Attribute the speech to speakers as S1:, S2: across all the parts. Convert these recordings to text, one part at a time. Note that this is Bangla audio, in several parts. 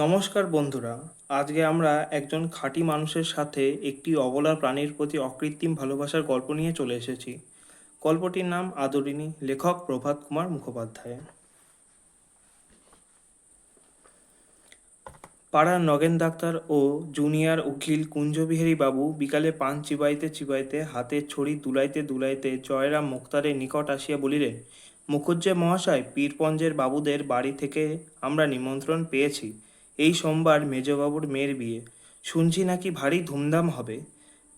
S1: নমস্কার বন্ধুরা। আজকে আমরা একজন খাঁটি মানুষের সাথে একটি অবলা প্রাণীর প্রতি অকৃত্রিম ভালোবাসার গল্প নিয়ে চলে এসেছি। গল্পটির নাম আদরিণী, লেখক প্রভাত কুমার মুখোপাধ্যায়। পাড়ার নগেন ডাক্তার ও জুনিয়র উকিল কুঞ্জবিহারী বাবু বিকালে পান চিবাইতে চিবাইতে হাতের ছড়ি দুলাইতে দুলাইতে জয়রাম মুক্তারের নিকট আসিয়া বলিলেন, মুখুজ্জে মহাশয়, পীরপঞ্জের বাবুদের বাড়ি থেকে আমরা নিমন্ত্রণ পেয়েছি। এই সোমবার মেজবাবুর মেয়ের বিয়ে। শুনছি নাকি ভারী ধুমধাম হবে।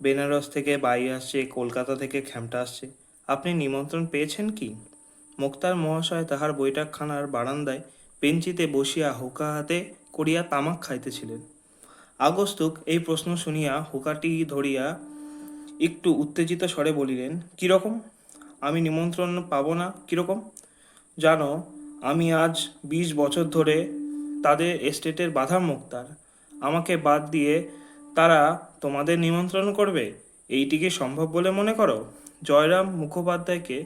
S1: বেনারস থেকে বাই আসছে, কলকাতা থেকে খ্যামটা আসছে। আপনি নিমন্ত্রণ পেয়েছেন কি? মুক্তার মহাশয় তাহার বৈঠকখানার বারান্দায় বেঞ্চিতে বসিয়া হুঁকা হাতে করিয়া তামাক খাইতেছিলেন। আগস্তুক এই প্রশ্ন শুনিয়া হুঁকাটি ধরিয়া একটু উত্তেজিত স্বরে বলিলেন, কিরকম? আমি নিমন্ত্রণ পাব না কিরকম? জানো, আমি আজ 20 বছর ধরে তাদের এস্টেটের বাঁধা মুক্তার। আমাকে বাদ দিয়ে তারা তোমাদের নিমন্ত্রণ করবে, এইটিকে সম্ভব বলে মনে করো? জয়রাম মুখোপাধ্যায়কে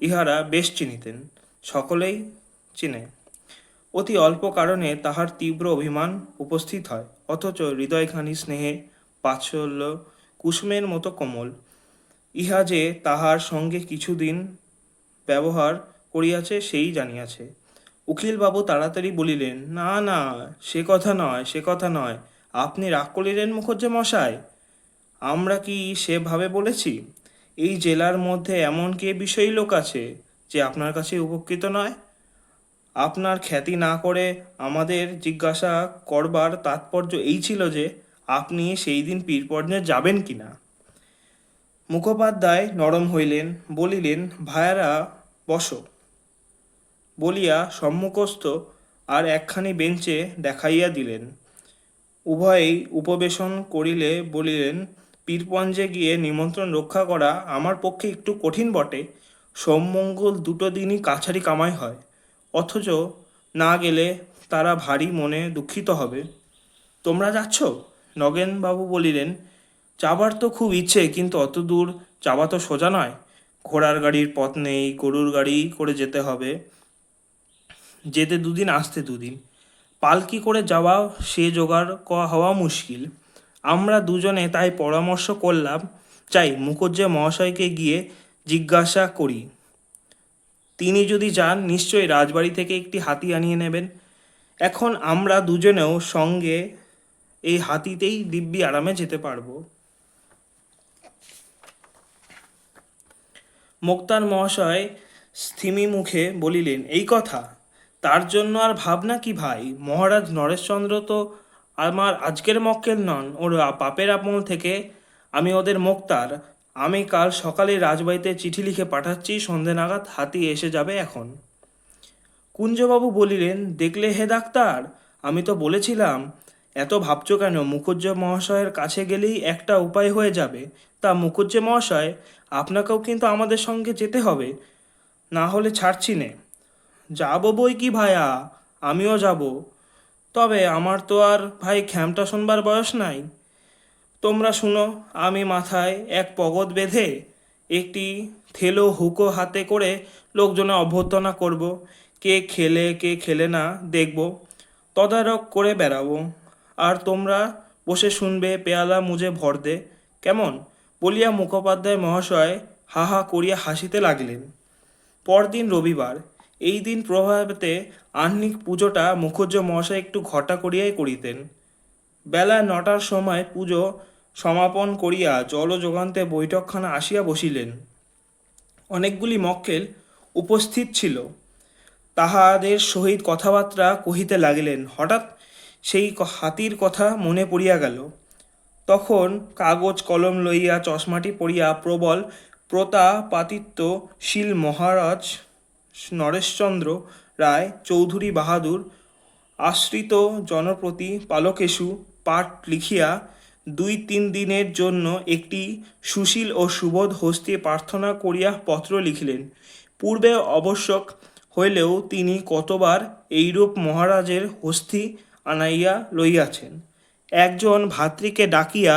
S1: ইহারা বেশ চিনিতেন, সকলেই চিনে। অতি অল্প কারণে তাহার তীব্র অভিমান উপস্থিত হয়, অথচ হৃদয়খানি স্নেহে বাৎসল্য কুসুমের মতো কোমল। ইহা যে তাহার সঙ্গে কিছুদিন ব্যবহার করিয়াছে সেই জানিয়াছে। উকিলবাবু তাড়াতাড়ি বলিলেন, না না, সে কথা নয়, সে কথা নয়। আপনি রাগ করিলেন মুখুজ্জে মশাই? আমরা কি সেভাবে বলেছি? এই জেলার মধ্যে এমন কে বিষয়ী লোক আছে যে আপনার কাছে উপকৃত নয়? আপনার খ্যাতি না করে আমাদের জিজ্ঞাসা করবার তাৎপর্য এই ছিল যে আপনি সেই দিন পীরপঞ্জে যাবেন কি না। মুখোপাধ্যায় নরম হইলেন, বলিলেন, ভায়ারা বসো, বলিয়া সম্মুখস্থ আর একখানি বেঞ্চে দেখাইয়া দিলেন। উভয়েই উপবেশন করিলে বলিলেন, পীরপঞ্জে গিয়ে নিমন্ত্রণ রক্ষা করা আমার পক্ষে একটু কঠিন বটে। সোমমঙ্গল দুটো দিনই কাছারি কামাই হয়, অথচ না গেলে তারা ভারী মনে দুঃখিত হবে। তোমরা যাচ্ছ? নগেনবাবু বলিলেন, যাবার তো খুব ইচ্ছে, কিন্তু অত দূর যাওয়া তো সোজা নয়। ঘোড়ার গাড়ির পথ নেই, গরুর গাড়ি করে যেতে হবে। যেতে 2 দিন, আসতে 2 দিন। পালকি করে যাওয়া সে জোগাড় হওয়া মুশকিল। আমরা দুজনে তাই পরামর্শ করলাম, চাই মুখুজ্জে মহাশয়কে গিয়ে জিজ্ঞাসা করি। তিনি যদি যান, নিশ্চয়ই রাজবাড়ি থেকে একটি হাতি আনিয়ে নেবেন। এখন আমরা দুজনেও সঙ্গে এই হাতিতেই দিব্যি আরামে যেতে পারবো। মোক্তার মহাশয় স্থিমি মুখে বলিলেন, এই কথা? তার জন্য আর ভাবনা কি ভাই? মহারাজ নরেশচন্দ্র তো আমার আজকের মক্কেল নন, ওর বাপের আমল থেকে আমি ওদের মোক্তার। আমি কাল সকালে রাজবাড়িতে চিঠি লিখে পাঠাচ্ছি, সন্ধে নাগাদ হাতি এসে যাবে এখন। কুঞ্জবাবু বলিলেন, দেখলে হে ডাক্তার, আমি তো বলেছিলাম। এত ভাবছ কেন? মুখুজ্জে মহাশয়ের কাছে গেলেই একটা উপায় হয়ে যাবে। তা মুখুজ্জে মহাশয়, আপনাকেও কিন্তু আমাদের সঙ্গে যেতে হবে, না হলে ছাড়ছি নে। যাবো বই কি ভায়া, আমিও যাব। তবে আমার তো আর ভাই খ্যামটা শোনবার বয়স নাই। তোমরা শুনো, আমি মাথায় এক পগত বেঁধে একটি থেলো হুকো হাতে করে লোকজনে অভ্যর্থনা করব। কে খেলে কে খেলে না দেখব, তদারক করে বেড়াবো। আর তোমরা বসে শুনবে, পেয়ালা মুজে ভর দে, কেমন? বলিয়া মুখোপাধ্যায় মহাশয় হা হা করিয়া হাসিতে লাগিলেন। পরদিন রবিবার। এই দিন প্রভাতে আহ্নিক পুজোটা মুখুজ্জে মহাশয় একটু ঘটা করিয়াই করিতেন। বেলা 9টার সময় পুজো সমাপন করিয়া জলযোগান্তে বৈঠকখানা আসিয়া বসিলেন। অনেকগুলি মক্কেল উপস্থিত ছিল, তাহাদের সহিত কথাবার্তা কহিতে লাগিলেন। হঠাৎ সেই হাতির কথা মনে পড়িয়া গেল। তখন কাগজ কলম লইয়া চশমাটি পরিয়া প্রবল প্রতাপাদিত্যশীল মহারাজ নরেশচন্দ্র রায় চৌধুরী বাহাদুর আশ্রিত জনপ্রতি পালকেশু পাঠ লিখিয়া 2-3 দিনের জন্য একটি সুশীল ও সুবোধ হস্তে প্রার্থনা করিয়া পত্র লিখিলেন। পূর্বে আবশ্যক হইলেও তিনি কতবার এইরূপ মহারাজের হস্তি আনাইয়া লইয়াছেন। একজন ভাতৃকে ডাকিয়া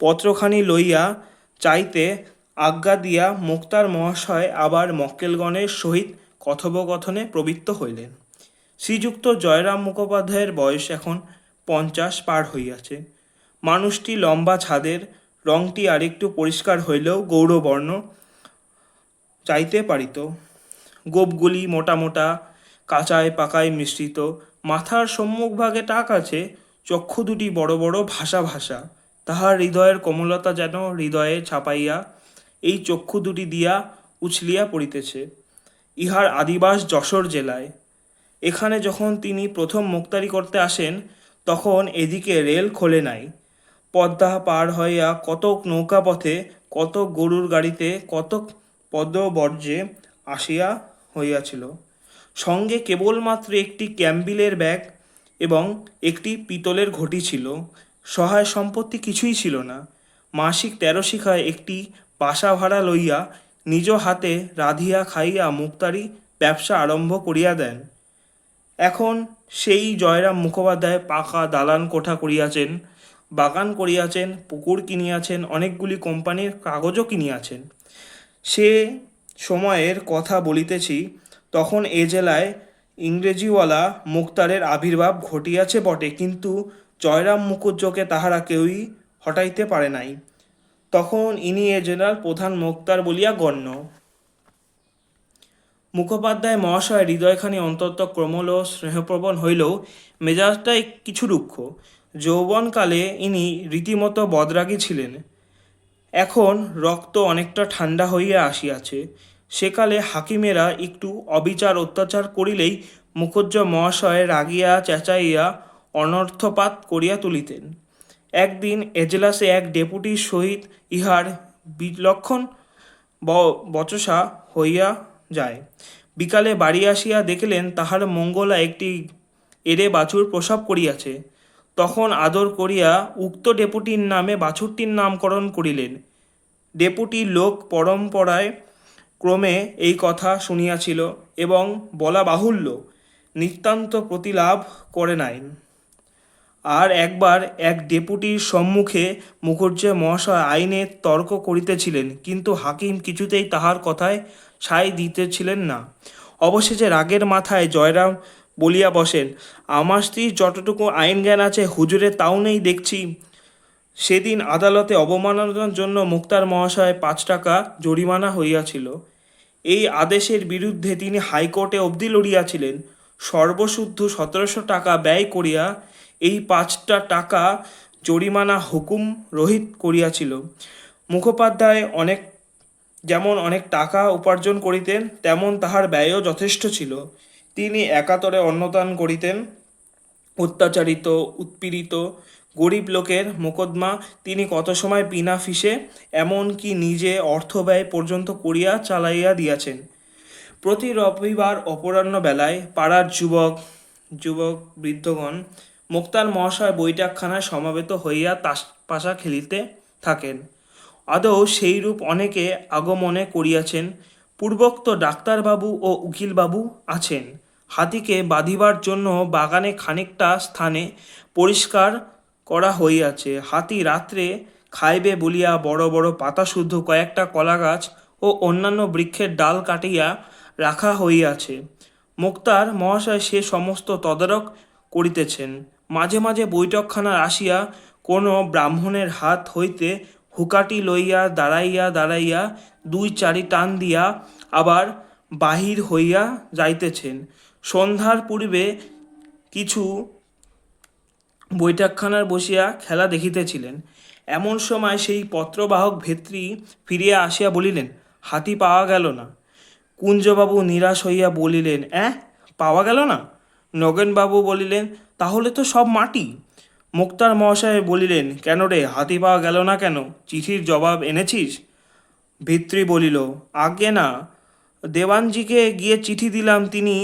S1: পত্রখানি লইয়া চাইতে আজ্ঞা দিয়া মুক্তার মহাশয় আবার মক্কেলগণের সহিত কথোপকথনে প্রবৃত্ত হইলেন। শ্রীযুক্ত জয়রাম মুখোপাধ্যায়ের বয়স এখন 50 পার হইয়াছে। মানুষটি লম্বা ছাদের, রংটি আরেকটু পরিষ্কার হইলেও গৌরবর্ণ চাইতে পারিত। গোপগুলি মোটা মোটা, কাঁচায় পাকায় মিশ্রিত, মাথার সম্মুখভাগে টাক আছে, চক্ষু দুটি বড় বড় ভাসা ভাসা। তাহার হৃদয়ের কোমলতা যেন হৃদয়ে ছাপাইয়া এই চক্ষু দুটি দিয়া উছলিয়া পড়িতেছে। ইহার আদিবাস যশোর জেলায়। এখানে যখন তিনি প্রথম মুক্তারি করতে আসেন, তখন এদিকে রেল খোলে নাই। পদ্মা পার হইয়া কতক নৌকাপথে, কতক গরুর গাড়িতে, কতক পদবর্জ্যে আসিয়া হইয়াছিল। সঙ্গে কেবলমাত্র একটি ক্যাম্বিলের ব্যাগ এবং একটি পিতলের ঘটি ছিল। সহায় সম্পত্তি কিছুই ছিল না। মাসিক 13 শিখায় একটি বাসা ভাড়া লইয়া নিজ হাতে রাঁধিয়া খাইয়া মুক্তারি ব্যবসা আরম্ভ করিয়া দেন। এখন সেই জয়রাম মুখোপাধ্যায় পাকা দালান কোঠা করিয়াছেন, বাগান করিয়াছেন, পুকুর কিনিয়াছেন, অনেকগুলি কোম্পানির কাগজও কিনিয়াছেন। সে সময়ের কথা বলিতেছি, তখন এ জেলায় ইংরেজিওয়ালা মুক্তারের আবির্ভাব ঘটিয়াছে বটে, কিন্তু জয়রাম মুখুজ্জকে তাহারা কেউই হটাইতে পারে নাই। তখন ইনি এ জেলার প্রধান মুক্তার বলিয়া গণ্য। মুখোপাধ্যায় মহাশয় হৃদয়খানি অন্তত ক্রমল স্নেহপ্রবণ হইলেও মেজাজটাই কিছু রুক্ষ। যৌবনকালে ইনি রীতিমতো বদরাগী ছিলেন। এখন রক্ত অনেকটা ঠান্ডা হইয়া আসিয়াছে। সেকালে হাকিমেরা একটু অবিচার অত্যাচার করিলেই মুখুজ্জ মহাশয় রাগিয়া চেঁচাইয়া অনর্থপাত করিয়া তুলিতেন। একদিন এজলাসে এক ডেপুটির সহিত ইহার বিলক্ষণ বচসা হইয়া যায়। বিকালে বাড়ি আসিয়া দেখিলেন তাহার মঙ্গলা একটি এড়ে বাছুর প্রসব করিয়াছে। তখন আদর করিয়া উক্ত ডেপুটির নামে বাছুরটির নামকরণ করিলেন। ডেপুটির লোক পরম্পরায় ক্রমে এই কথা শুনিয়াছিল এবং বলা বাহুল্য নিতান্ত প্রতিলাভ করে নাই। আর একবার এক ডেপুটির সম্মুখে মুখুজ্জ মহাশয় আইনের তর্ক করিতেছিলেন, কিন্তু হাকিম কিছুতেই তাহার কথায় সায় দিতেছিলেন না। অবশেষে রাগের মাথায় জয়রাম বলিয়া বসেন, আমার স্ত্রীর যতটুকু আইন জ্ঞান আছে হুজুরের তাও নেই দেখছি। সেদিন আদালতে অবমাননার জন্য মুক্তার মহাশয় 5 টাকা জরিমানা হইয়াছিল। এই আদেশের বিরুদ্ধে তিনি হাইকোর্টে অবধি লড়িয়াছিলেন। সর্বশুদ্ধ 1700 টাকা ব্যয় করিয়া এই 5টা টাকা জরিমানা হুকুম রহিত করিয়াছিল। মুখোপাধ্যায় যেমন অনেক টাকা উপার্জন করিতেন, তেমন তাহার ব্যয়ও যথেষ্ট ছিল। তিনি একাতরে অন্নদান করিতেন। অত্যাচারিত, উৎপীড়িত গরিব লোকের মোকদ্দমা তিনি কত সময় বিনা ফিসে, এমনকি নিজে অর্থব্যয় পর্যন্ত করিয়া চালাইয়া দিয়াছেন। প্রতি রবিবার অপরাহ্ন বেলায় পাড়ার যুবক বৃদ্ধগণ মুক্তার মহাশয় বৈঠকখানায় সমাবেত হইয়া তাস পাশা খেলিতে থাকেন। আদৌ সেইরূপ অনেকে আগমনে করিয়াছেন। পূর্বোক্ত ডাক্তারবাবু ও উকিলবাবু আছেন। হাতিকে বাঁধিবার জন্য বাগানে খানিকটা স্থানে পরিষ্কার করা হইয়াছে। হাতি রাত্রে খাইবে বলিয়া বড় বড় পাতা শুদ্ধ কয়েকটা কলা গাছ ও অন্যান্য বৃক্ষের ডাল কাটিয়া রাখা হইয়াছে। মুক্তার মহাশয় সে সমস্ত তদারক করিতেছেন। মাঝে মাঝে বৈঠকখানা আসিয়া কোনো ব্রাহ্মণের হাত হইতে হুকাটি লইয়া দাঁড়াইয়া দাঁড়াইয়া 2-4 টান দিয়া আবার বাহির হইয়া যাইতেছেন। সন্ধ্যার পূর্বে কিছু বৈঠকখানার বসিয়া খেলা দেখিতেছিলেন। এমন সময় সেই পত্রবাহক ভেত্রী ফিরিয়া আসিয়া বলিলেন, হাতি পাওয়া গেল না। কুঞ্জবাবু নিরাশ হইয়া বলিলেন, পাওয়া গেল না? নগেনবাবু বলিলেন, তাহলে তো সব মাটি। মুক্তার মহাশয় বলিলেন, কেন রে, হাতি পাওয়া গেল না কেন? চিঠির জবাব এনেছিস? ভিত্রী বলিল, আজ্ঞে না, দেওয়ানজিকে গিয়ে চিঠি দিলাম। তিনি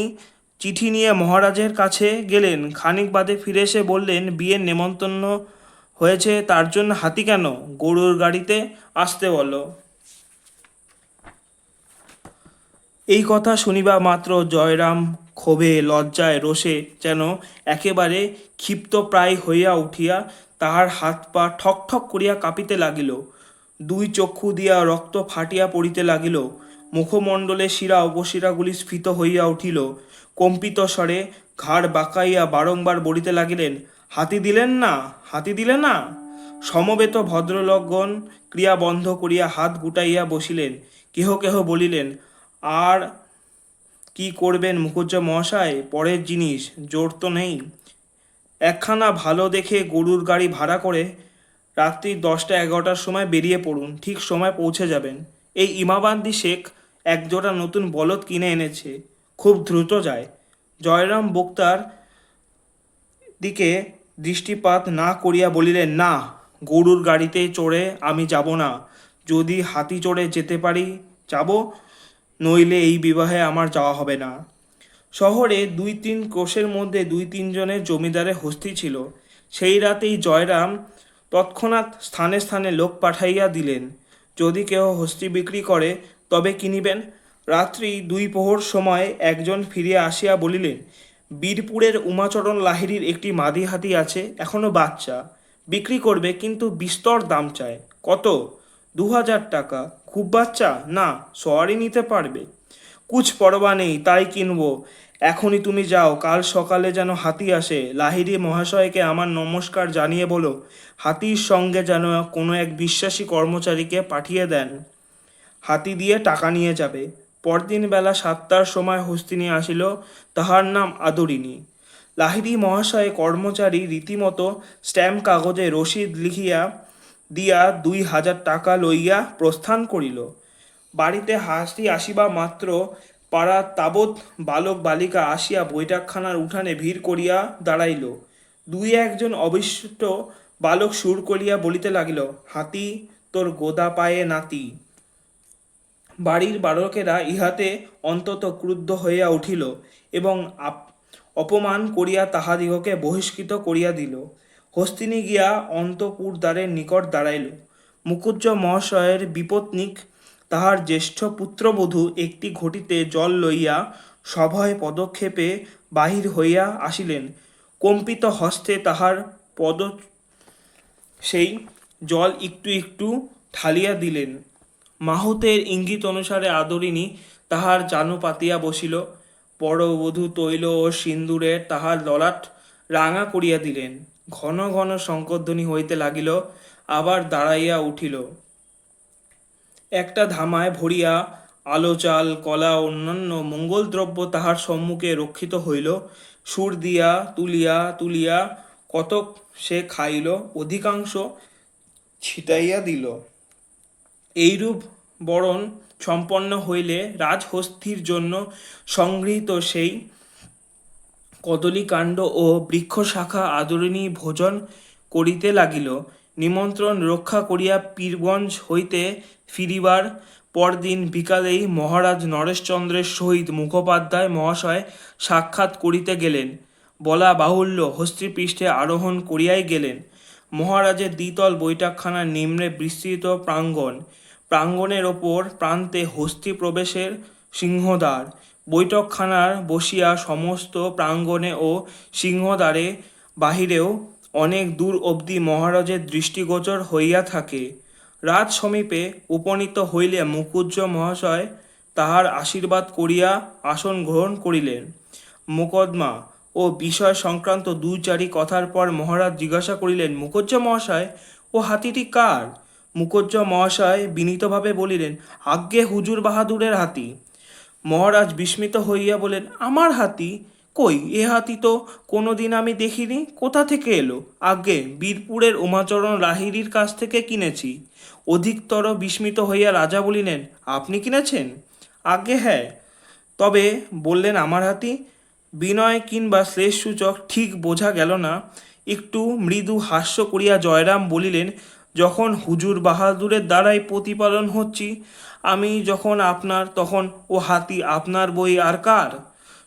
S1: চিঠি নিয়ে মহারাজের কাছে গেলেন। খানিক বাদে ফিরে এসে বললেন, বিয়ের নেমন্তন্ন হয়েছে, তার জন্য হাতি কেন? গরুর গাড়িতে আসতে বলো। এই কথা শুনিবা মাত্র জয়রাম ক্ষোভে, লজ্জায়, রোষে যেন একেবারে ক্ষিপ্তপ্রায় হইয়া উঠিয়া তাহার হাত পা ঠক ঠক করিয়া কাঁপিতে লাগিল। 2 চক্ষু দিয়া রক্ত ফাটিয়া পড়িতে লাগিল। মুখমণ্ডলে শিরা উপশিরাগুলি স্ফীত হইয়া উঠিল। কম্পিত স্বরে ঘাড় বাঁকাইয়া বারংবার বলিতে লাগিলেন, হাতি দিলেন না, হাতি দিলেন না। সমবেত ভদ্রলোকগণ ক্রিয়া বন্ধ করিয়া হাত গুটাইয়া বসিলেন। কেহ কেহ বলিলেন, আর কি করবেন মুখুজ্জে মহাশয়, পরের জিনিস, জোর তো নেই। একখানা ভালো দেখে গরুর গাড়ি ভাড়া করে রাত্রি 10টা-11টার সময় বেরিয়ে পড়ুন, ঠিক সময় পৌঁছে যাবেন। এই ইমাবান্দি শেখ একজোড়া নতুন বলদ কিনে এনেছে, খুব দ্রুত যায়। জয়রাম বক্তার দিকে দৃষ্টিপাত না করিয়া বলিলেন, না, গরুর গাড়িতে চড়ে আমি যাব না। যদি হাতি চড়ে যেতে পারি যাব, নইলে এই বিবাহে আমার যাওয়া হবে না। শহরে 2-3 ক্রোশের মধ্যে 2-3 জনের জমিদারের হস্তি ছিল। সেই রাতেই জয়রাম তৎক্ষণাৎ স্থানে স্থানে লোক পাঠাইয়া দিলেন, যদি কেহ হস্তি বিক্রি করে তবে কিনিবেন। রাত্রি 2 প্রহর সময় একজন ফিরিয়া আসিয়া বলিলেন, বীরপুরের উমাচরণ লাহিড়ীর একটি মাদি হাতি আছে, এখনো বাচ্চা, বিক্রি করবে, কিন্তু বিস্তর দাম চায়। কত? 2000 টাকা। খুব বাচ্চা? না, সওয়ারি নিতে পারবে। কুছ পরোয়া নেই, তাই কিনবো। এখনই তুমি যাও, কাল সকালে যেন হাতি আসে। লাহিড়ী মহাশয়কে আমার নমস্কার জানিয়ে বলো, হাতির সঙ্গে যেন কোনো এক বিশ্বাসী কর্মচারীকে পাঠিয়ে দেন, হাতি দিয়ে টাকা নিয়ে যাবে। পরদিন বেলা 7টার সময় হস্তিনী আসিল, তাহার নাম আদরিণী। লাহিড়ী মহাশয় কর্মচারী রীতিমতো স্ট্যাম্প কাগজে রসিদ লিখিয়া দিয়া 2000 টাকা লইয়া প্রস্থান করিল। বাড়িতে হাসি আসিবা মাত্র পাড়ার তাবৎ বালক বালিকা আসিয়া বৈঠকখানার উঠানে ভিড় করিয়া দাঁড়াইল। 2-1 অবিষ্ট বালক সুর করিয়া বলিতে লাগিল, হাতি তোর গোদা পায়ে নাতি। বাড়ির বালকেরা ইহাতে অন্তত ক্রুদ্ধ হইয়া উঠিল এবং অপমান করিয়া তাহাদিগকে বহিষ্কৃত করিয়া দিল। হস্তিনী গিয়া অন্তঃপুর দ্বারের নিকট দাঁড়াইল। মুখুজ্জ মহাশয়ের বিপত্নিক তাহার জ্যেষ্ঠ পুত্রবধূ একটি ঘটিতে জল লইয়া সভয় পদক্ষেপে বাহির হইয়া আসিলেন। কম্পিত হস্তে তাহার পদ সেই জল একটু একটু ঢালিয়া দিলেন। মাহুতের ইঙ্গিত অনুসারে আদরিণী তাহার জানু পাতিয়া বসিল। পরবধূ তৈল ও সিন্দুরে তাহার ললাট রাঙা করিয়া দিলেন। ঘন ঘন শঙ্করধ্বনি হইতে লাগিল, আবার দাঁড়াইয়া উঠিল। একটা ধামায় ভরিয়া আলো, চাল, কলা অন্যান্য মঙ্গলদ্রব্য তাহার সম্মুখে রক্ষিত হইল। সুর দিয়া তুলিয়া তুলিয়া কতক সে খাইল, অধিকাংশ ছিটাইয়া দিল। এইরূপ বরণ সম্পন্ন হইলে রাজহস্তীর জন্য সংগৃহীত সেই কদলীকাণ্ড ও বৃক্ষশাখা আদরিণী ভোজন করিতে লাগিল। নিমন্ত্রণ রক্ষা করিয়া পীরগঞ্জ হইতে ফিরিবার পরদিন বিকালেই মহারাজ নরেশচন্দ্রের সহিত মুখোপাধ্যায় মহাশয় সাক্ষাৎ করিতে গেলেন। বলা বাহুল্য, হস্তিপৃষ্ঠে আরোহণ করিয়াই গেলেন। মহারাজের দ্বিতল বৈঠকখানার নিম্নে বিস্তৃত প্রাঙ্গণ, প্রাঙ্গণের ওপর প্রান্তে হস্তি প্রবেশের সিংহদ্বার। বৈঠকখানার বসিয়া সমস্ত প্রাঙ্গণে ও সিংহদ্বারে বাহিরেও অনেক দূর অবধি মহারাজের দৃষ্টিগোচর হইয়া থাকে। রাজ সমীপে উপনীত হইলে মুখুজ্জ মহাশয় তাহার আশীর্বাদ করিয়া আসন গ্রহণ করিলেন। মোকদ্দমা ও বিষয় সংক্রান্ত 2-4 কথার পর মহারাজ জিজ্ঞাসা করিলেন, মুখুজ্জ মহাশয়, ও হাতিটি কার? মুখুজ্জ মহাশয় বিনীতভাবে বলিলেন, আজ্ঞে হুজুর বাহাদুরের হাতি। মহারাজ বিস্মিত হইয়া বলেন, আমার হাতি? কই, এ হাতি তো কোনোদিন আমি দেখিনি, কোথা থেকে এলো? আজ্ঞে বীরপুরের উমাচরণ লাহিড়ীর কাছ থেকে কিনেছি। অধিকতর বিস্মিত হইয়া রাজা বলিলেন, আপনি কিনেছেন? আজ্ঞে হ্যাঁ। তবে বললেন আমার হাতি? বিনয় কিংবা শ্লেষসূচক ঠিক বোঝা গেল না। একটু মৃদু হাস্য করিয়া জয়রাম বলিলেন, যখন হুজুর বাহাদুরের দ্বারাই প্রতিপালন হচ্ছি আমি যখন আপনার, তখন ও হাতি আপনার বই আর কার?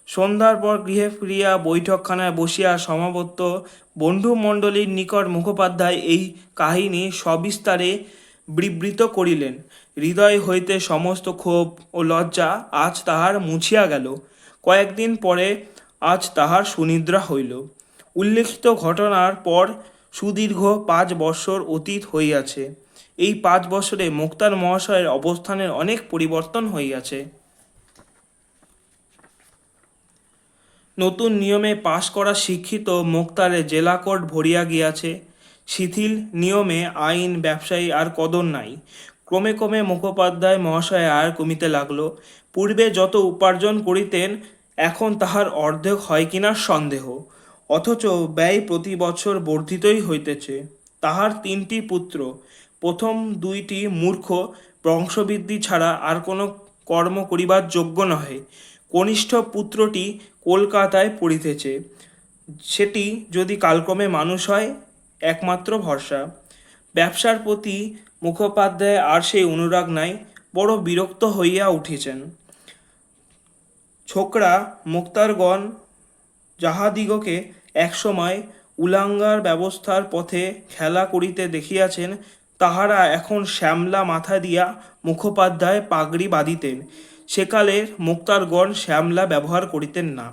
S1: সন্ধ্যার পর গৃহে ফিরিয়া বৈঠকখানায় বসিয়া সমাবর্ত বন্ধুমণ্ডলীর নিকট মুখোপাধ্যায় এই কাহিনী সবিস্তারে বিবৃত করিলেন। হৃদয় হইতে সমস্ত ক্ষোভ ও লজ্জা আজ তাহার মুছিয়া গেল। কয়েকদিন পরে আজ তাহার সুনিদ্রা হইল। উল্লেখিত ঘটনার পর সুদীর্ঘ 5 বৎসর অতীত হইয়াছে। এই 5 বৎসরে মোক্তার মহাশয়ের অবস্থানের অনেক পরিবর্তন হইয়াছে। নতুন নিয়মে পাশ করা শিক্ষিত মোক্তারে জেলা কোর্ট ভরিয়া গিয়াছে। শিথিল নিয়মে আইন ব্যবসায়ী আর কদর নাই। ক্রমে ক্রমে মুখোপাধ্যায় মহাশয় আর কমিতে লাগলো। পূর্বে যত উপার্জন করিতেন এখন তাহার অর্ধেক হয় কিনা সন্দেহ, অথচ ব্যয় প্রতি বছর বর্ধিতই হইতেছে। তাহার 3টি পুত্র, প্রথম 2টি মূর্খ, বংশবৃদ্ধি ছাড়া আর কোনো কর্ম করিবার যোগ্য নহে। কনিষ্ঠ পুত্রটি কলকাতায় পড়িতেছে, সেটি যদি কালক্রমে মানুষ হয় একমাত্র ভরসা। ব্যবসার প্রতি মুখোপাধ্যায় আর সেই অনুরাগ নাই, বড় বিরক্ত হইয়া উঠিছেন। ছোকরা মোক্তারগণ যাহাদিগকে একসময় উলাঙ্গার ব্যবস্থার পথে খেলা করিতে দেখিয়াছেন, তাহারা এখন শ্যামলা মাথা দিয়া মুখোপাধ্যায় পাগড়ি বাঁধিতেন। সেকালের মোক্তারগণ শ্যামলা ব্যবহার করিতেন না।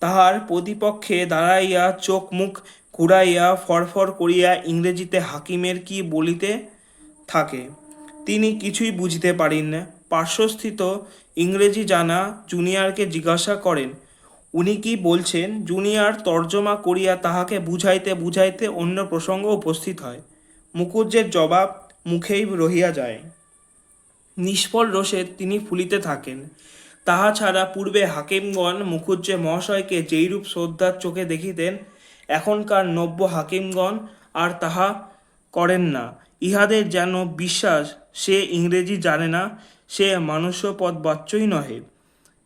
S1: তাহার প্রতিপক্ষে দাঁড়াইয়া চোখ মুখ ঘুরাইয়া ফরফর করিয়া ইংরেজিতে হাকিমের কি বলিতে থাকে, তিনি কিছুই বুঝিতে পারেন না। পার্শ্বস্থিত ইংরেজি জানা জুনিয়রকে জিজ্ঞাসা করেন উনি কি বলছেন। জুনিয়র তর্জমা করিয়া তাহাকে বুঝাইতে বুঝাইতে অন্য প্রসঙ্গ উপস্থিত হয়। মুখুজ্জের জবাব মুখেই রহিয়া যায়। নিষ্ফল রোষে তিনি ফুলিতে থাকেন। তাহা ছাড়া পূর্বে হাকিমগণ মুখুজ্জে মহাশয়কে যেইরূপ শ্রদ্ধার চোখে দেখিতেন, এখনকার নব্য হাকিমগণ আর তাহা করেন না। ইহাদের যেন বিশ্বাস সে ইংরেজি জানে না, সে মানুষ্যপদবাচ্যই নহে।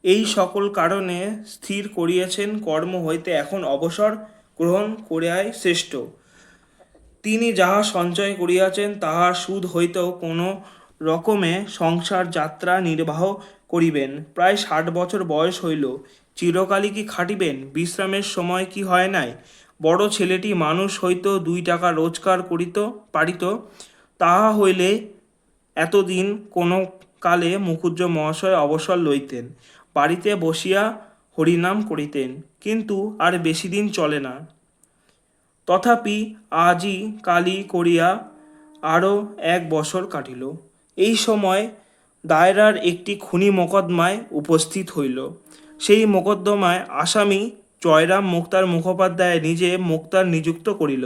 S1: এই সকল কারণে স্থির করিয়াছেন কর্ম হইতে এখন অবসর গ্রহণ করিয়াই শ্রেষ্ঠ। তিনি যাহা সঞ্চয় করিয়াছেন তাহার সুদ হইতেও কোনো রকমে সংসার যাত্রা নির্বাহ করিবেন। প্রায় 60 বছর বয়স হইল, চিরকালই কি খাটিবেন? বিশ্রামের সময় কি হয় নাই? বড় ছেলেটি মানুষ হইত 2 টাকা রোজগার করিত পারিত, তাহা হইলে এতদিন কোনো কালে মুখুজ্জ মহাশয় অবসর লইতেন, বাড়িতে বসিয়া হরিনাম করিতেন। কিন্তু আর বেশি দিন চলে না। তথাপি আজই কালি করিয়া আরও 1 বছর কাটিল। এই সময় দায়রার একটি খুনি মোকদ্দমায় উপস্থিত হইল। সেই মোকদ্দমায় আসামি জয়রাম মোক্তার মুখোপাধ্যায় নিজে মোক্তার নিযুক্ত করিল।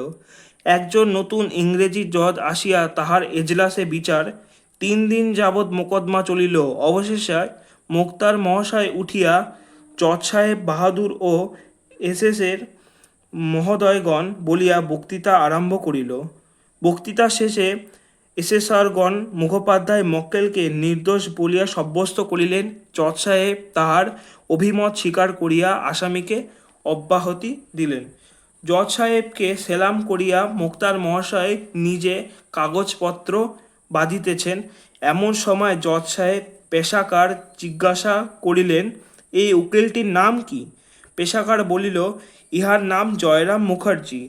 S1: একজন নতুন ইংরেজি জজ আসিয়া তাহার এজলাসে বিচার। 3 দিন যাবৎ মোকদ্দমা চলিল। অবশেষে মোক্তার মহাশয় উঠিয়া জজ সাহেব বাহাদুর ও এসএসের মহোদয়গণ বলিয়া বক্তৃতা আরম্ভ করিল। বক্তৃতা শেষে এসেসরগণ মুখোপাধ্যায় মক্কেলকে নির্দোষ বলিয়া সাব্যস্ত করিলেন। জজ সাহেব তাহার অভিমত স্বীকার করিয়া আসামিকে অব্যাহতি দিলেন। জজ সাহেবকে সেলাম করিয়া মোক্তার মহাশয় নিজে কাগজপত্র বাঁধিতেছেন। এমন সময় জজ সাহেব পেশাকার জিজ্ঞাসা করিলেন, এই উকিলটির নাম কি? পেশাকার বলিল, ইহার নাম জয়রাম মুখার্জি।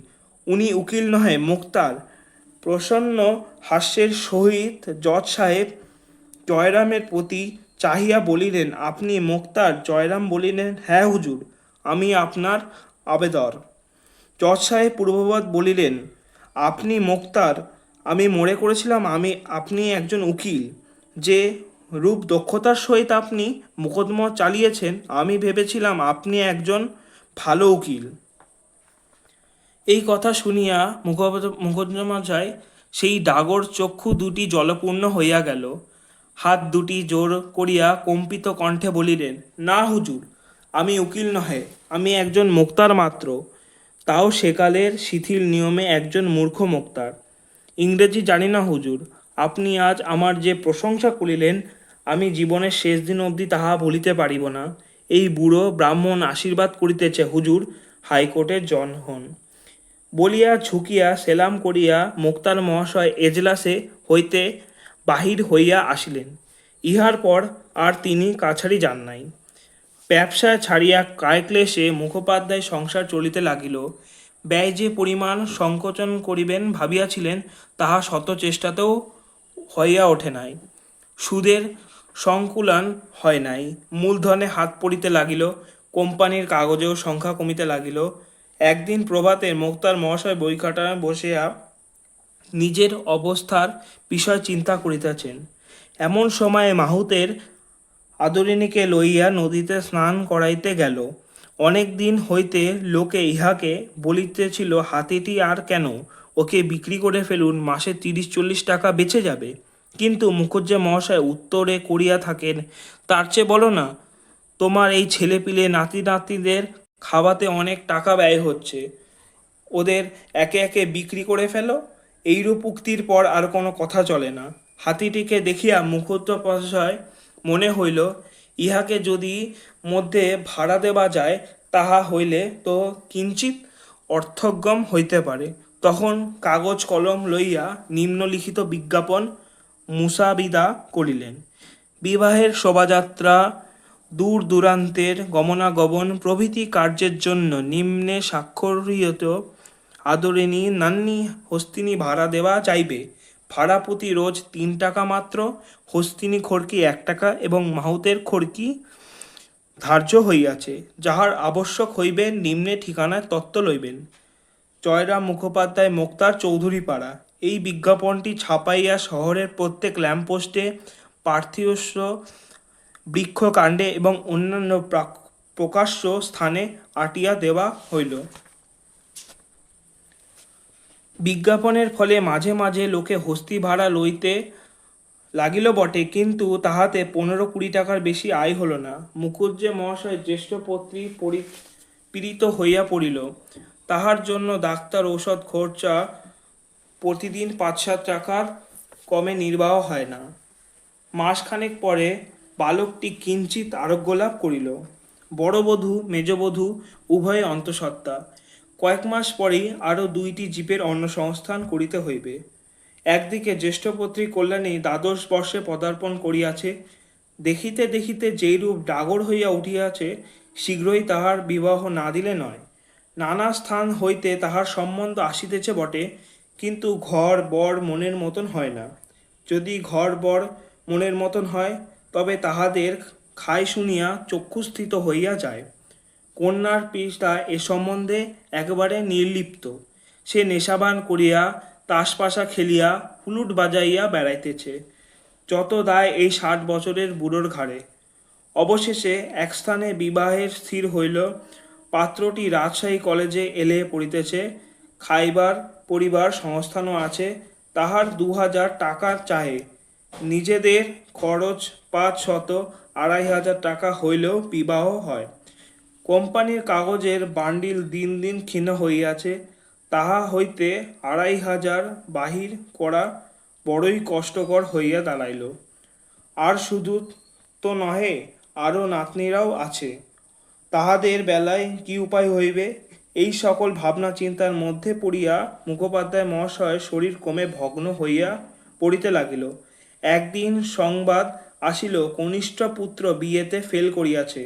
S1: উনি উকিল নহে, মোক্তার। প্রসন্ন হাস্যের সহিত জজ সাহেব জয়রামের প্রতি চাহিয়া বলিলেন, আপনি মোক্তার? জয়রাম বলিলেন, হ্যাঁ হুজুর, আমি আপনার আবেদর। জজ সাহেব পূর্ববৎ বলিলেন, আপনি মোক্তার? আমি মনে করেছিলাম আপনি একজন উকিল। যে রূপ দক্ষতার সহিত আপনি মোকদ্দমা চালিয়েছেন, আমি ভেবেছিলাম আপনি একজন ভালো উকিল। এই কথা শুনিয়া মুখোপাধ্যায় সেই ডাগর চক্ষু দুটি জলপূর্ণ হইয়া গেল। হাত দুটি জোর করিয়া কম্পিত কণ্ঠে বলিলেন, না হুজুর, আমি উকিল নহে, আমি একজন মোক্তার মাত্র, তাও সেকালের শিথিল নিয়মে একজন মূর্খ মোক্তার। ইংরেজি জানি না হুজুর। আপনি আজ আমার যে প্রশংসা করিলেন, আমি জীবনের শেষ দিন অবধি তাহা ভুলিতে পারিব না। এই বুড়ো ব্রাহ্মণ আশীর্বাদ করিতেছে হুজুর, হাইকোর্টের জজ হন। বলিয়া ঝুঁকিয়া সেলাম করিয়া মোক্তার মহাশয় এজলাসে হইতে বাহির হইয়া আসিলেন। ইহার পর আর তিনি কাছারি যান নাই। ব্যবসা ছাড়িয়া কায়ক্লেশে মুখোপাধ্যায় সংসার চলিতে লাগিল। ব্যয় যে পরিমাণ সংকোচন করিবেন ভাবিয়াছিলেন, তাহা শত চেষ্টাতেও হইয়া ওঠে নাই। সুদের সংকুলান হয় নাই। মূলধনে হাত পড়িতে লাগিল। কোম্পানির কাগজেও সংখ্যা কমিতে লাগিল। একদিন প্রভাতে মোক্তার মহাশয় বইখাটায় বসিয়া নিজের অবস্থার বিষয় চিন্তা করিতেছেন। এমন সময়ে মাহুতের আদরিণীকে লইয়া নদীতে স্নান করাইতে গেল। অনেক দিন হইতে লোকে ইহাকে বলিতেছিল, হাতিটি আর কেন, ওকে বিক্রি করে ফেলুন, মাসে 30-40 টাকা বেঁচে যাবে। কিন্তু মুখুজ্জে মহাশয় উত্তরে করিয়া থাকেন, তার চেয়ে বলো না, তোমার এই ছেলেপিলে নাতি নাতিদের খাওয়াতে অনেক টাকা ব্যয় হচ্ছে, ওদের একে একে বিক্রি করে ফেলো। এইরূপ উক্তির পর আর কোনো কথা চলে না। হাতিটিকে দেখিয়া মুখোপাধ্যায় মনে হইল, ইহাকে যদি মধ্যে ভাড়া দেওয়া যায়, তাহা হইলে তো কিঞ্চিৎ অর্থগম হইতে পারে। তখন কাগজ কলম লইয়া নিম্নলিখিত বিজ্ঞাপন মুসাবিদা করিলেন। বিবাহের শোভাযাত্রা, দূর দূরান্তের গমনাগমন প্রভৃতি কার্যের জন্য নিম্নে স্বাক্ষরিত আদরিণী নান্নী হস্তিনী ভাড়া দেওয়া যাইবে। ভাড়া প্রতি রোজ 3 টাকা মাত্র, হস্তিনী খড়কি 1 টাকা এবং মাহুতের খড়কি ধার্য হইয়াছে। যাহার আবশ্যক হইবে নিম্নে ঠিকানায় তত্ত্ব লইবেন। জয়রাম মুখোপাধ্যায়, মোক্তার চৌধুরীপাড়া। এই বিজ্ঞাপনটি ছাপাইয়া শহরের প্রত্যেক ল্যাম্পপোস্টে, পার্থিবস্য বৃক্ষকাণ্ডে এবং অন্যান্য প্রকাশ্য স্থানে আটিয়া দেওয়া হইল। বিজ্ঞাপনের ফলে মাঝে মাঝে লোকে হস্তি ভাড়া লইতে লাগিল বটে, কিন্তু তাহাতে 15-20 টাকার বেশি আয় হল না। মুখুজ্জে মহাশয় জ্যেষ্ঠ পত্রী পীড়িত হইয়া পড়িল। তাহার জন্য ডাক্তার ঔষধ খরচা প্রতিদিন 5-7 টাকার কমে নির্বাহ হয় না। মাসখানেক পরে বালকটি কিঞ্চিৎ আরোগ্য লাভ করিল। বড় বধূ মেজবধূ উভয়ে অন্তঃসত্ত্বা। কয়েক মাস পরেই আরও 2টি জীবের অন্নসংস্থান করিতে হইবে। একদিকে জ্যেষ্ঠপত্রী কল্যাণী দ্বাদশ বর্ষে পদার্পণ করিয়াছে। দেখিতে দেখিতে যেইরূপ ডাগর হইয়া উঠিয়াছে, শীঘ্রই তাহার বিবাহ না দিলে নয়। নানা স্থান হইতে তাহার সম্বন্ধ আসিতেছে বটে, কিন্তু ঘর বর মনের মতন হয় না। যদি ঘর বর মনের মতন হয়, তবে তাহাদের খাই শুনিয়া চক্ষুস্থিত হইয়া যায়। কন্যার পিতা এ সম্বন্ধে একেবারে নির্লিপ্ত। সে নেশাবান করিয়া তাসপাশা খেলিয়া হুলুট বাজাইয়া বেড়াইতেছে। যত দায় এই 60 বছরের বুড়োর ঘাড়ে। অবশেষে এক স্থানে বিবাহের স্থির হইল। পাত্রটি রাজশাহী কলেজে এলে পড়িতেছে, খাইবার পরিবার সংস্থানও আছে। তাহার 2000 টাকা চাহে। নিজেদের খরচ 500, 2500 টাকা হইলেও বিবাহ হয়। কোম্পানির কাগজের বান্ডিল দিন দিন ক্ষীণ হইয়াছে, তাহা হইতে 2500 বাহির করা বড়ই কষ্টকর হইয়া দাঁড়াইল। আর শুধু তো নহে, আরও নাতনিরাও আছে, তাহাদের বেলায় কি উপায় হইবে? এই সকল ভাবনা চিন্তার মধ্যে পড়িয়া মুখোপাধ্যায় মহাশয় শরীর কমে ভগ্ন হইয়া পড়িতে লাগিল। একদিন সংবাদ আসিল, কনিষ্ঠ পুত্র বিয়েতে ফেল করিয়াছে।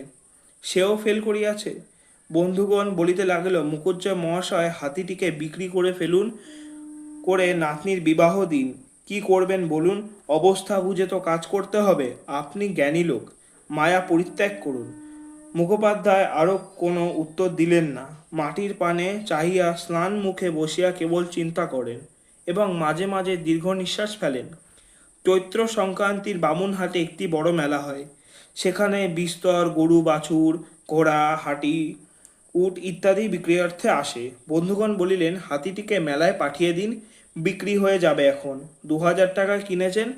S1: সেও ফেল করিয়াছে। বন্ধুগণ বলিতে লাগিল, মুখুজ্জে মহাশয় হাতিটিকে বিক্রি করে ফেলুন, করে নাতনির বিবাহ দিন। কি করবেন বলুন? অবস্থা বুঝে তো কাজ করতে হবে। আপনি জ্ঞানী লোক, মায়া পরিত্যাগ করুন। মুখোপাধ্যায় আরও কোনো উত্তর দিলেন না। মাটির পানে চাহিয়া স্নান মুখে বসিয়া কেবল চিন্তা করেন এবং মাঝে মাঝে দীর্ঘ নিঃশ্বাস ফেলেন। চৈত্র সংক্রান্তির বামুনহাটে একটি বড় মেলা হয়। সেখানে বিস্তর গরু বাছুর, ঘোড়া, হাঁটি, উট ইত্যাদি বিক্রয়ার্থে আসে। বন্ধুগণ বলিলেন, হাতিটিকে মেলায় পাঠিয়ে দিন, বিক্রি হয়ে যাবে। এখন 2000 টাকা কিনেছেন,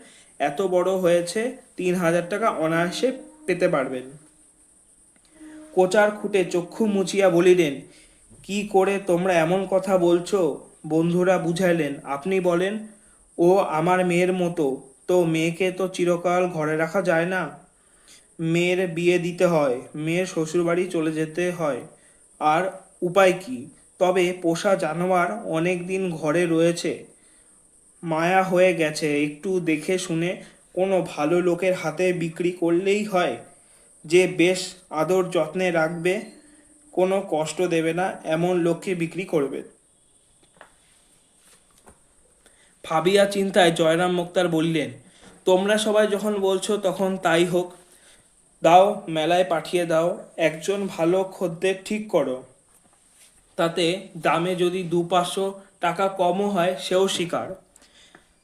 S1: এত বড় হয়েছে, 3000 টাকা অনায়াসে পেতে পারবেন। কোচার খুঁটে চক্ষু মুছিয়া বলিলেন, কি করে তোমরা এমন কথা বলছো? বন্ধুরা বুঝাইলেন, আপনি বলেন, ও আমার মেয়ের মতো, তো মেয়েকে তো চিরকাল ঘরে রাখা যায় না। মেয়ের বিয়ে দিতে হয়, মেয়ের শ্বশুরবাড়ি চলে যেতে হয়, আর উপায় কি? তবে পোষা জানোয়ার অনেক দিন ঘরে রয়েছে, মায়া হয়ে গেছে, একটু দেখে শুনে কোনো ভালো লোকের হাতে বিক্রি করলেই হয়, যে বেশ আদর যত্নে রাখবে, কোনো কষ্ট দেবে না, এমন লোককে বিক্রি করবে। ভাবিয়া চিন্তায় জয়রাম মোক্তার বললেন, তোমরা সবাই যখন বলছো তখন তাই হোক। দাও, মেলায় পাঠিয়ে দাও, একজন ভালো খদ্দের ঠিক করো। তাতে দামে যদি 200-500 টাকা কমও হয়, সেও স্বীকার।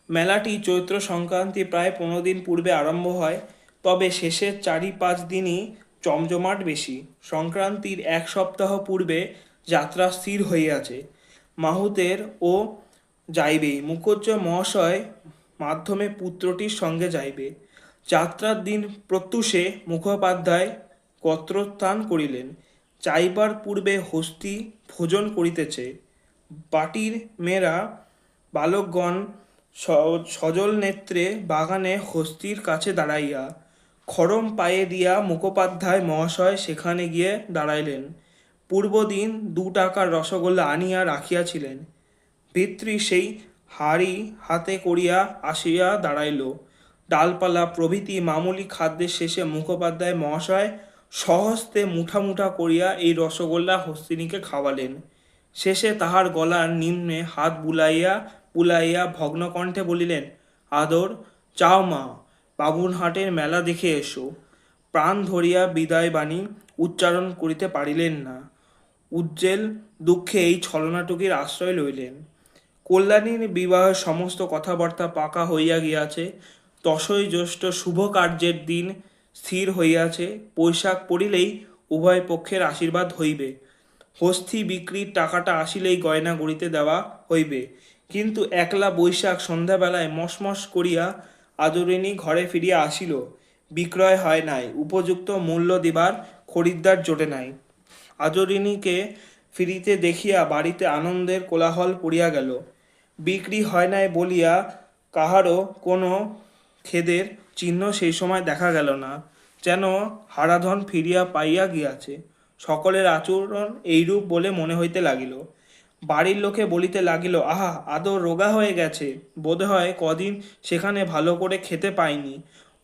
S1: মেলাটি চৈত্র সংক্রান্তি প্রায় 15 দিন পূর্বে আরম্ভ হয়, তবে শেষের 4-5 দিনই জমজমাট বেশি। সংক্রান্তির এক সপ্তাহ পূর্বে যাত্রা স্থির হইয়াছে। মাহুতের ও যাইবেই, মুখুজ্জে মহাশয় মাধ্যমে পুত্রটির সঙ্গে যাইবে। যাত্রার দিন প্রত্যুষে মুখোপাধ্যায় গোত্রোত্থান করিলেন। যাইবার পূর্বে হস্তি ভোজন করিতেছে। বাটির মেয়েরা বালকগণ সজল নেত্রে বাগানে হস্তির কাছে দাঁড়াইয়া। খড়ম পায়ে দিয়া মুখোপাধ্যায় মহাশয় সেখানে গিয়ে দাঁড়াইলেন। পূর্বদিন 2 টাকার রসগোল্লা আনিয়া রাখিয়াছিলেন। ভিত্রি সেই হাড়ি হাতে করিয়া আসিয়া দাঁড়াইল। ডালপালা প্রভৃতি মামুলি খাদ্যের শেষে মুখোপাধ্যায় মহাশয় স্বহস্তে মুঠা মুঠা করিয়া এই রসগোল্লা হস্তিনীকে খাওয়ালেন। শেষে তাহার গলার নিম্নে হাত বুলাইয়া বুলাইয়া ভগ্নকণ্ঠে বলিলেন, আদর, যাও মা, বাবুরহাটের মেলা দেখে এসো। প্রাণ ধরিয়া বিদায় বাণী উচ্চারণ করিতে পারিলেন না। উজ্জ্বল দুঃখে এই ছলনাটুকির আশ্রয় লইলেন। কল্যাণীর বিবাহের সমস্ত কথাবার্তা পাকা হইয়া গিয়াছে। 10ই জ্যৈষ্ঠ শুভ কার্যের দিন স্থির হইয়াছে। বৈশাখ পড়িলেই উভয় পক্ষের আশীর্বাদ হইবে। হস্তি বিক্রির টাকাটা আসিলেই গয়না গড়িতে দেওয়া হইবে। কিন্তু একলা বৈশাখ সন্ধ্যাবেলায় মশমশ করিয়া আদরিণী ঘরে ফিরিয়া আসিল। বিক্রয় হয় নাই, উপযুক্ত মূল্য দিবার খরিদ্দার জোটে নাই। আদরিণীকে ফিরিতে দেখিয়া বাড়িতে আনন্দের কোলাহল পড়িয়া গেল। বিক্রি হয় নাই বলিয়া কাহারও কোনো খেদের চিহ্ন সেই সময় দেখা গেল না, যেন হারাধন ফিরিয়া পাইয়া গিয়াছে। সকলের আচরণ এইরূপ বলে মনে হইতে লাগিল। বাড়ির লোকে বলিতে লাগিল, আহা, আদর রোগা হয়ে গেছে, বোধহয় কদিন সেখানে ভালো করে খেতে পায়নি,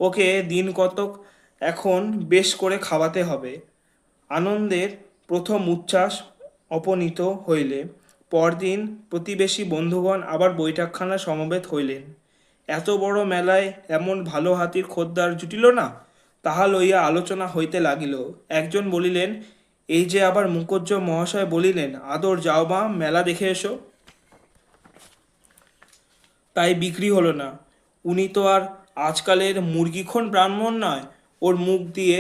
S1: ওকে দিন কতক এখন বেশ করে খাওয়াতে হবে। আনন্দের প্রথম উচ্ছ্বাস অপনীত হইলে পরদিন প্রতিবেশী বন্ধুগণ আবার বৈঠকখানা সমবেত হইলেন। এত বড় মেলায় এমন ভালো হাতির খদ্দার জুটিল না, তাহা লইয়া আলোচনা হইতে লাগিল। একজন বলিলেন, এই যে আবার মুখুজ্জে মহাশয় বলিলেন, আদর, যাও মা, মেলা দেখে এসো, তাই বিক্রি হলো না। উনি তো আর আজকালের মুরগিখন ব্রাহ্মণ নয়, ওর মুখ দিয়ে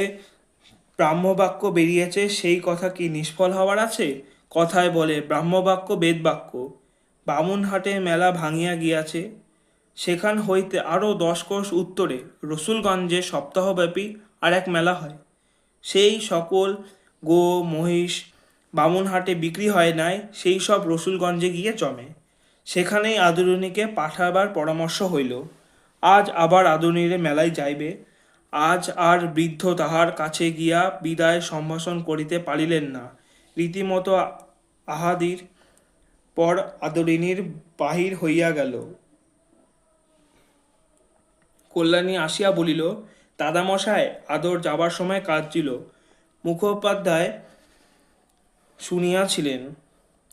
S1: ব্রাহ্মবাক্য বেরিয়েছে, সেই কথা কি নিষ্ফল হওয়ার আছে? কথায় বলে, ব্রাহ্মবাক্য বেদবাক্য। বামুনহাটে মেলা ভাঙিয়া গিয়াছে। সেখান হইতে আরও 10 কোষ উত্তরে রসুলগঞ্জে সপ্তাহব্যাপী আর এক মেলা হয়। সেই সকল গো মহিষ বামুনহাটে বিক্রি হয় নাই, সেই সব রসুলগঞ্জে গিয়ে জমে। সেখানেই আদরিণীকে পাঠাবার পরামর্শ হইল। আজ আবার আদরিণীর মেলায় যাইবে। আজ আর বৃদ্ধ তাহার কাছে গিয়া বিদায় সম্ভাষণ করিতে পারিলেন না। রীতিমতো আহাদির পর আদরিণীর বাহির হইয়া গেল। কল্যাণী আসিয়া বলিল, দাদামশায়, আদর যাবার সময় কাঁদছিল। মুখোপাধ্যায় শুনিয়াছিলেন,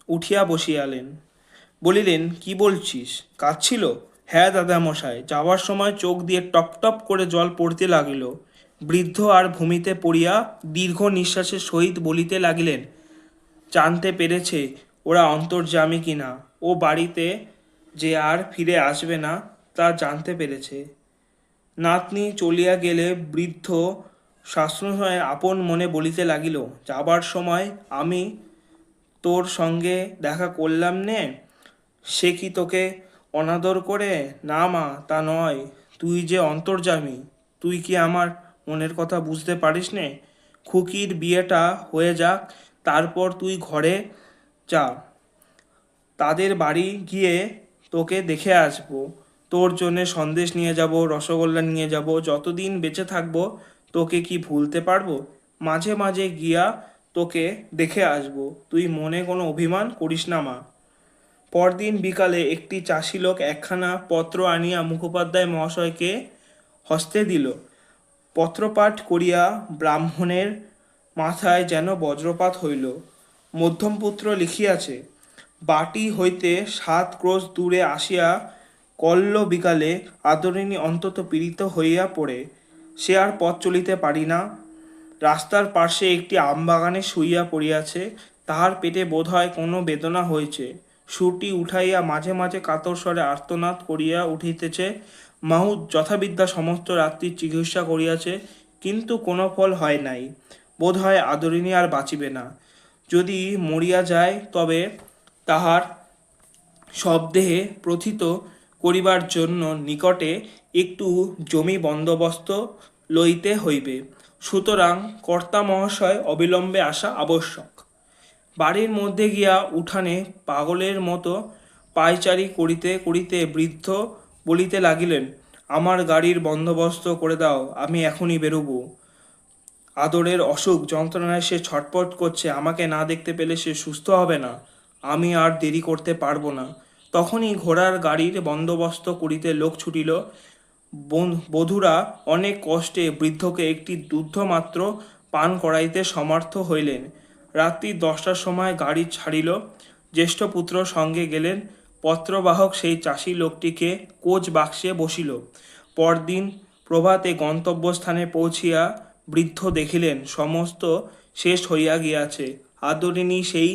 S1: উঠিয়া বসিয়ালেন। বলিলেন, কি বলছিস, কাঁদছিল? হ্যাঁ দাদামশাই, যাবার সময় চোখ দিয়ে টপ টপ করে জল পড়তে লাগিল। বৃদ্ধ আর ভূমিতে পড়িয়া দীর্ঘ নিঃশ্বাসের সহিত বলিতে লাগিলেন, জানতে পেরেছে ওরা অন্তর্যামী কিনা, ও বাড়িতে যে আর ফিরে আসবে না তা জানতে পেরেছে। নাতনি চলিয়া গেলে বৃদ্ধ শাস্ত্রময় আপন মনে বলিতে লাগিল, যাবার সময় আমি তোর সঙ্গে দেখা করলাম নে, সে কি তোকে অনাদর করে? না মা, তা নয়, তুই যে অন্তর্যামী, তুই কি আমার মনের কথা বুঝতে পারিস নে? খুকির বিয়েটা হয়ে যাক, তারপর তুই ঘরে যা, তাদের বাড়ি গিয়ে তোকে দেখে আসবো। তোর জন্যে সন্দেশ নিয়ে যাব, রসগোল্লা নিয়ে যাব, যতদিন বেঁচে থাকবো তোকে কি ভুলতে পারবো? মাঝে মাঝে গিয়া তোকে দেখে আসবো, তুই মনে কোনো অভিমান করিস না মা। পরদিন বিকালে একটি চাষি লোক একখানা পত্র আনিয়া মুখোপাধ্যায় মহাশয়কে হস্তে দিল। পত্রপাঠ করিয়া ব্রাহ্মণের মাথায় যেন বজ্রপাত হইল। মধ্যমপুত্র লিখিয়াছে, বাটি হইতে 7 ক্রোশ দূরে আসিয়া কল্ল বিকালে আদরিণী অত্যন্ত পীড়িত হইয়া পড়ে। সে আর পথ চলিতে পারি না। রাস্তার পার্শ্বে একটি আমবাগানে শুইয়া পড়িয়াছে। তাহার পেটে বোধহয় কোনো বেদনা হয়েছে। সুরটি উঠাইয়া মাঝে মাঝে কাতর স্বরে আর্তনাদ করিয়া উঠিতেছে। মাহুত যথাবিদ্যা সমস্ত রাত্রির চিকিৎসা করিয়াছে, কিন্তু কোনো ফল হয় নাই। বোধ হয় আদরিণী আর বাঁচিবে না। যদি মরিয়া যায় তবে তাহার শবদেহে প্রথিত করিবার জন্য নিকটে একটু জমি বন্দোবস্ত লইতে হইবে। সুতরাং কর্তা মহাশয় অবিলম্বে আসা আবশ্যক। বাড়ির মধ্যে গিয়া উঠানে পাগলের মতো পায়চারি করিতে করিতে বৃদ্ধ বলিতে লাগিলেন, আমার গাড়ির বন্দোবস্ত করে দাও, আমি এখনই বেরোবো। আদরের অসুখ যন্ত্রণায় সে ছটপট করছে, আমাকে না দেখতে পেলে সে সুস্থ হবে না। আমি আর দেরি করতে পারবো না। তখনই ঘোড়ার গাড়ির বন্দোবস্ত করিতে লোক ছুটিল। বধূরা অনেক কষ্টে বৃদ্ধকে একটি দুগ্ধ মাত্র পান করাইতে সমর্থ হইলেন। রাত্রি 10টার সময় গাড়ি ছাড়িল। জ্যেষ্ঠ পুত্র সঙ্গে গেলেন। পত্রবাহক সেই চাষি লোকটিকে কোচ বাক্সে বসিল। পরদিন প্রভাতে গন্তব্যস্থানে পৌঁছিয়া বৃদ্ধ দেখিলেন সমস্ত শেষ হইয়া গিয়াছে। আদরিণী সেই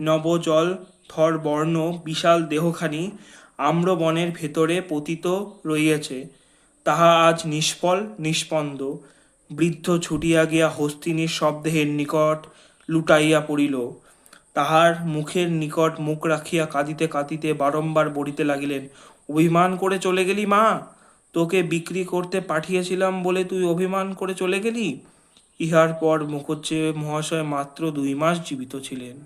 S1: নবজল থর বর্ণ বিশাল দেহখানি আম্রবনের ভেতরে পতিত রহিয়াছে। তাহা আজ নিষ্ফল নিষ্পন্দ। বৃদ্ধ ছুটিয়া গিয়া হস্তিনীর শবদেহের নিকট লুটাইয়া পড়িল। তাহার মুখের নিকট মুখ রাখিয়া কাঁদিতে কাঁদিতে বারংবার বলিতে লাগিলেন, অভিমান করে চলে গেলি মা, তোকে বিক্রি করতে পাঠিয়েছিলাম বলে তুই অভিমান করে চলে গেলি। ইহার পর মুখুজ্জে মহাশয় মাত্র 2 মাস জীবিত ছিলেন।